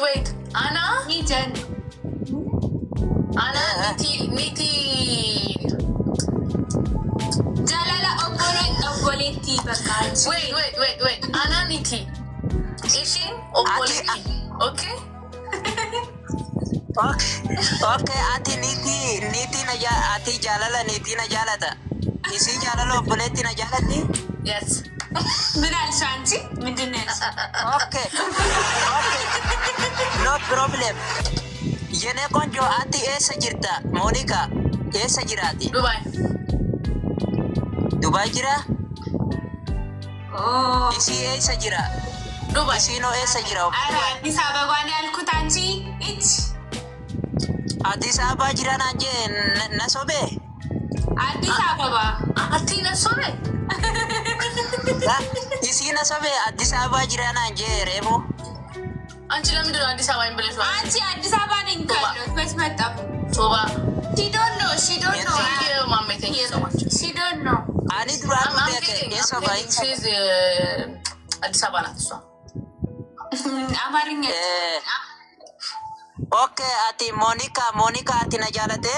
wait. Ana? Nijan. Ana niti. Jalala obboletti bakka. Wait. Ana niti. Ishin obboletti. Okay? Okay, ati niti na ati jalala niti na jalata. Isi jalala obboletti na jalati? Yes. ምን አልሽ አንቺ? ምንድን ነሽ? Okay. No problem. የኔ ቆንጆ አቲ ኤሰ ጅርታ ሞኒካ ኤሰ ጅራቲ ዱባይ ጅራ ኢሲ ኤሰ ጅራ ኢሲ ኖ ኤሰ ጅራ ኧረ አዲስ አበባ ነው ያልኩት አንቺ እች አዲስ አበባ ጅራ ናንጀ ነሶቤ አዲስ አበባ አቲ ነሶቤ ኢሲ ነሶቤ አዲስ አበባ ጅራ ናንጀ ሬቦ አንቺ ለምንድን ነው አዲስ አበባ ብለሽ? አንቺ አዲስ አበባ ነኝ ካለሁት መች መጣሁ? ሶባ she don't know ማሜ thank you so much. she don't know አኒ ዱራን ደከ የሶባይ አዲስ አበባ ናት እሷ። አማርኛ ኦኬ አቲ ሞኒካ አቲ ነጃለቴ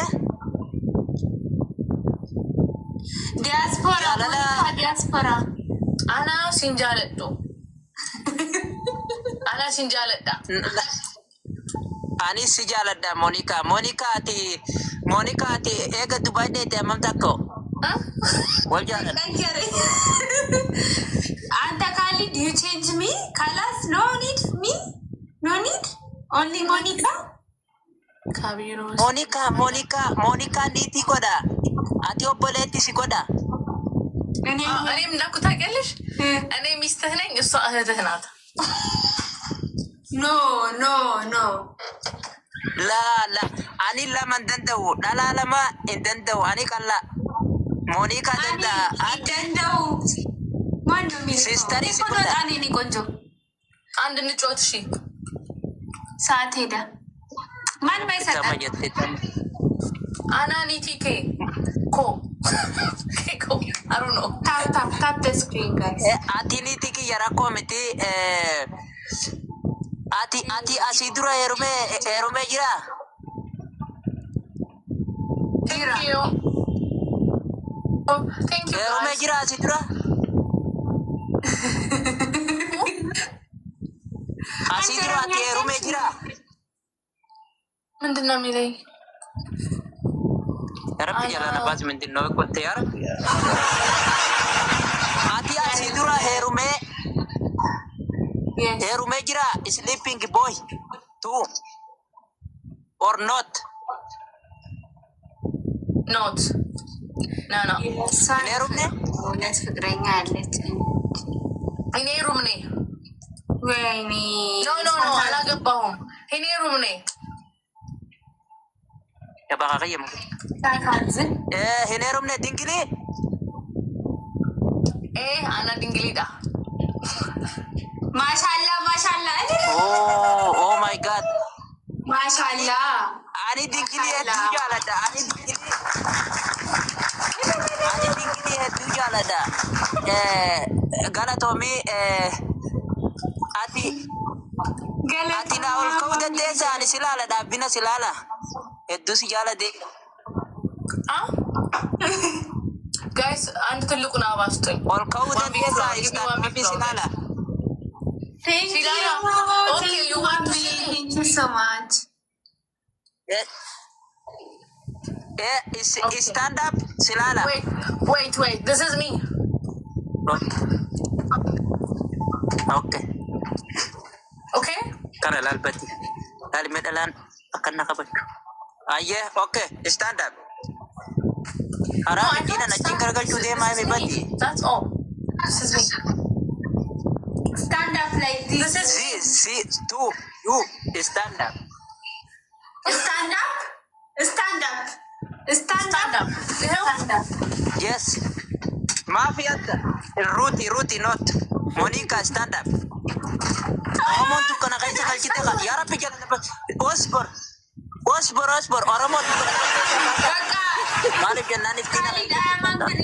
ዲያስፖራ አና ሲንጃለዶ Ana sinjaladha. Ani si jaaladha Monica ati eega Dubai deete ammam takko wal jaaladha. Anta Kali, do you change me? Colors? No need me? No need? Only Monica? Monica niti godha ati obboleetti si godha. እኔም እንዳልኩ ታውቂያለሽ፣ እኔ ሚስትህ ነኝ፣ እሷ እህትህ ናት። No. La ani lama dandau dala lama indandau ani kala Monica danda indandau manu mi sister is good ani ni konjo አንድ እንጫወት እሺ ሰዓት ሄደ ማን ባይሰጣ አና ኒቲኬ ኮ I don't know. Tap the screen, guys. Ati nitiki yarako miti ati asidura erume jira. Thank you. Erume jira asidura. Asidura ati erume jira. ምንድን ነው የሚለኝ? Rabbi jala nabas mintin no kotte ya Rabbi. Ati asidura herume jira sleeping boy too or not? Not. No. Herumne? Let's ፍቅረኛ አለች እኔ ሩም ነኝ። ወይኔ No, አላገባሁም። እኔ ሩም ነኝ። Bakakayam. Hinerum ne dingili? Ana dingilida. Mashallah. Oh my God. Mashallah. Ani dingili hetu jalada. Ani dingili hetu jalada. Galatomi ati na olkau desa ani silala da bina silala. Itu si jala deh. Guys, አንድ ትልቁን አባስቶኝ All kau udah biasa istan habis silala. Thank you. Okay, you want me? Thank you so much. Stand up silala. Wait. This is me. Okay. Karena lalbati. Lali medalan akan nakabacu. Aye, okay, stand up. Ara, ina na chingkar ka chude mai me bati. That's all. This is me. Stand up like this. See, you stand up. Stand up. Yes. Mafia, Ruti, not. Monica, stand up. Kamu tuh kena kayak sekali kita kan? Ya rapi jangan dapat. Osbor. Orang mau tuh kena kayak. Mari jangan nanti kita.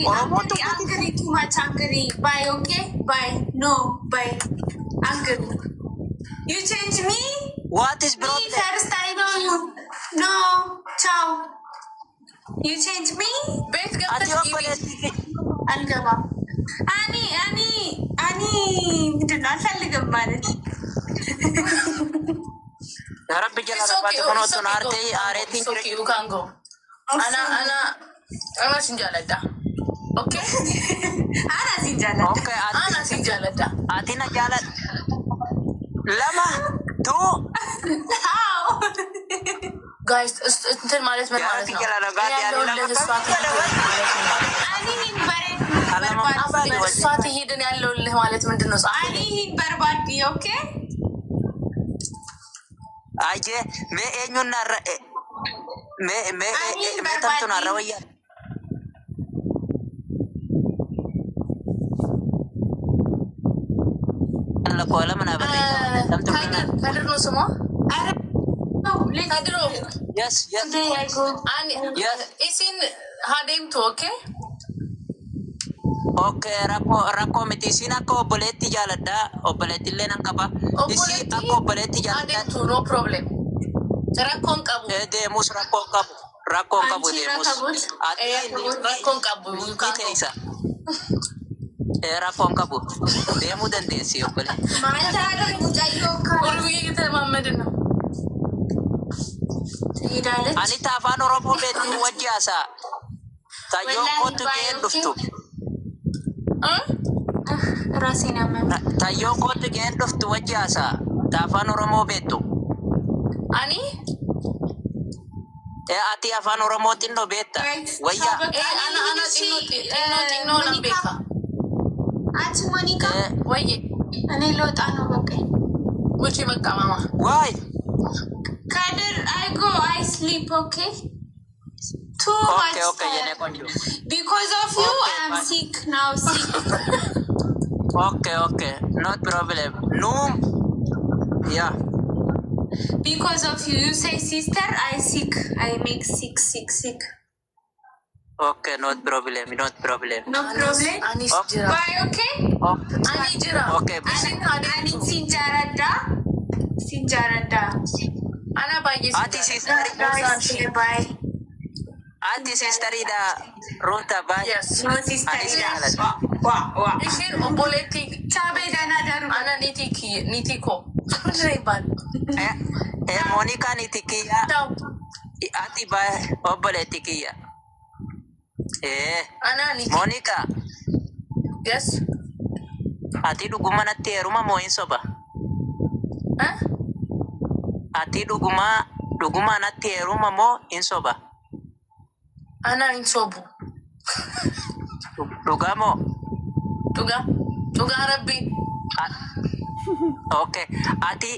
Orang mau tuh angry too much angry. Bye, okay? Bye. No, bye. Angry. You change me? What is Me problem? first I know you. No, ciao. You change me? ቤት Ati ገብተሽ ግቢ። obboleetti አልገባም። አኒ ምንድን ነው አልፈልግም ማለት Rabbi jala rabbatu kunootun aartee aareetiin It's okay, you can go. Ana sinjaladha. Okay? አና ሲንጃለ Okay, Ana sinjaladha. ati na jaalat lama tu Guys, እንትን ማለት ምን ማለት ነው? አኒን በሬድ እሷ ትሄድን ያለውልህ ማለት ምንድን ነው? አኒን በርባዲ ኦኬ aje me eenyuun narra me tamtu narra wayya alla kola mana bale tamtu ከድር ነው ስሟ? ከድሮ yes yes ኢሲን ሀዴምቱ ኦኬ okay rakko miti sin akka obboleetti jaaladha obboleetti illee nan qaba isi akka obboleetti jaaladha ሀዴምቱ ኖ ፕሮብሌም rakkoon qabu deemus rakkoon qabu deemus rakkoon qabu teessa rakkoon qabu deemuu dandeessi obbole ሁሉዬ እየተለማመድን ነው ትሄዳለች ani afaan oromoo beektu wajji haasaa tayyoon kootu ga'een dhuftu ራሴን አመመ tayyoon kootu ga'een dhuftu wajji haasaa afaan oromoo beektu አኒ ati afaan oromoo xinnoo beekta wayyaa ana xinnoo nan beeka አንቺ ሞኒካ ወይዬ እኔ ልወጣ ነው በቃ ውጪ በቃ ማማ ዋይ ካድር አይ ጎ አይ ስሊፕ ኦኬ ቱ ማች okay የኔ ቆንጆ because of you I am sick now sick okay not problem no yeah because of you you say sister I sick I make sick okay not problem no problem አኒስ ጅራ bye okay አኒ ጅራ okay ani sinjarada አና ባዬ ati bye ati sisteriidha roota baay yes no sister isheen obboleetti chabe dana daru ana niti ko reban monika niti kiyya taw ati baay obboleetti kiyya ana niti monika yes ati dhuguma natti heeruma moo hin soba ati dhuguma natti heeruma moo hin soba ana hin sobu dhugaa moo dhugaa rabbi okay ati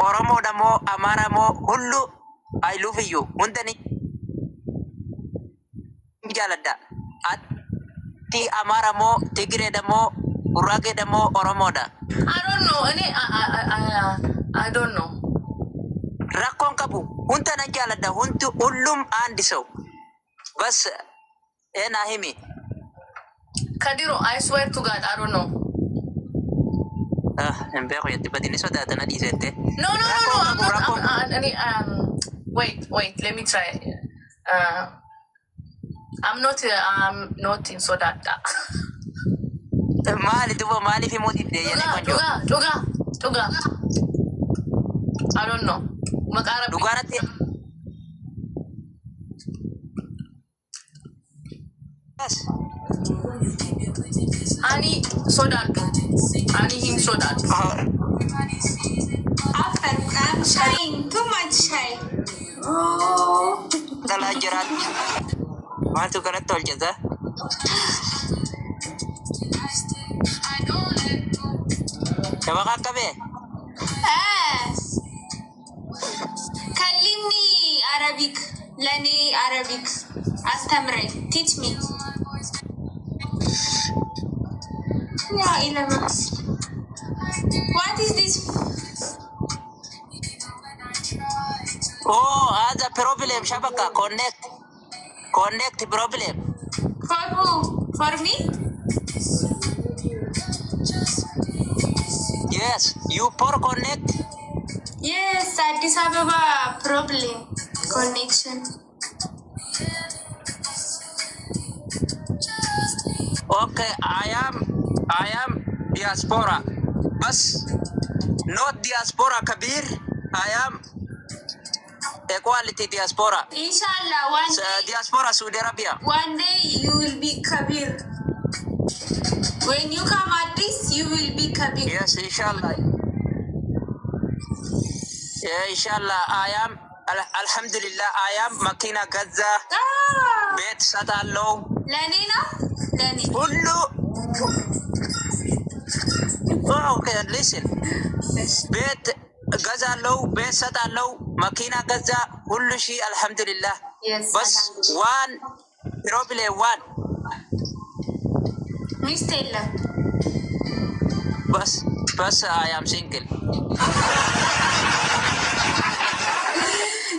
oromoodha moo amaara moo hullu I love you hundani jaaladha ati amaara moo tigreedha moo gurraageedha moo oromoodha I don't know I don't know rakkoon qabu hunda nan jaaladha hullum aandiso bas naa himi kadiro I swear to God I don't know hin beeku yetti badini sodaatana dhiisette no I'm not wait let me try I'm not in soda maali duba maaliif himuu didde yene konjo dhugaa I don't know maqaa rabbi dhugaanatti yes ani sodaadhu ani hin sodaadhu after I'm shying too much shy dalaa jiraatti maaltu kanatti hojjeta shabaqa akkabee كلمني Arabic لاني Arabic استمري teach me يا إلهي what is this oh هذا problem شبكة connect problem for who for me Yes, you poor connect. Yes, Addis Ababa problem connection. Okay, I am diaspora. Bas, not diaspora kabir. I am equality diaspora. Inshallah, Diaspora Saudi Arabia. one day you will be Kabir. When you come Addis, you will be Kabir. Yes, inshallah. Yeah, inshallah. I am Alhamdulillah. I am Makina Gaza. Bet Satalo. Lenina? Lenin. Hullu. Oh, okay, listen. Bet Gaza low, bet Satalo, Makina Gaza, Hullu shi Alhamdulillah. Yes. Bas one, probably one. Mistella. Bas I am single.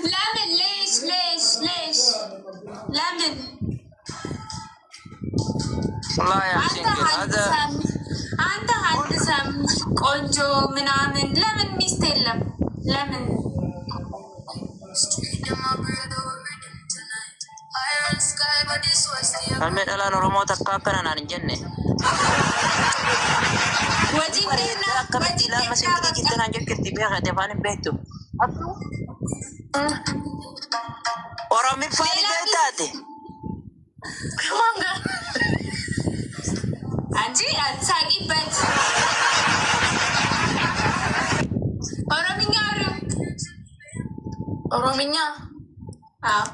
Lemon, ليش Lemon. والله I am single. هذا አንተ ሀንድሰም ቆንጆ ምናምን ለምን ሚስት የለም? ለምን Alme dhalaan Oromoo takka akkana naan hin jenne. Akkamitti ilaalma singirii jirtu naan jechuutti beekate afaan hin beektu. Oromiffaan beektaate. አንቺ አትሳቂበት። ኦሮምኛ አውሪው። ኦሮምኛ አዎ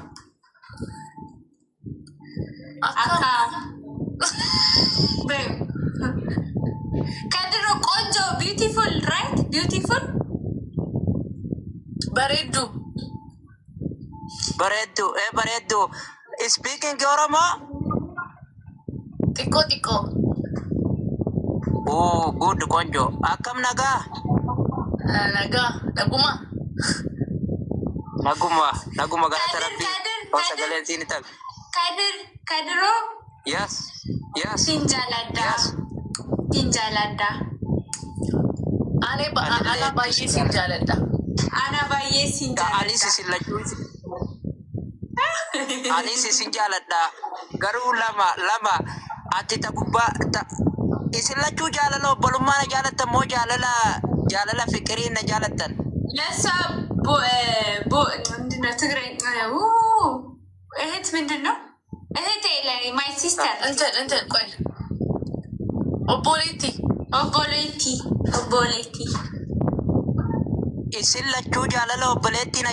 አካ ከድሮ ቆንጆ ቢዩቲፉል ራይት ቢዩቲፉል በሬዱ bareeddu speaking Oromoo. xiqqoo xiqqoo. Oh, good konjo. Akkam nagaa? Nagaa naguma. Naguma galata rabbi. Oh, sagaleen siin tal. ከድሮ Yes. ሲንጃላዳ Yes. ሲንጃላዳ አኔ አና ባዬ ሲንጃለዳ አና ባዬ ሲንጃላዳ Anis isin jaaladha. Garuu lama ati ta gubbaa isin lachuu jaalala obbolummaa na jaalattan moo jaalala fiqirii na jaalattan? ለሷ ምንድነው ትግረኛ እህት ምንድነው እህቴ ለኔ ማይ ሲስተር እንትን ቆይ ኦቦሌቲ ኦቦሌቲ Isin lachuu jaalala obboleetti na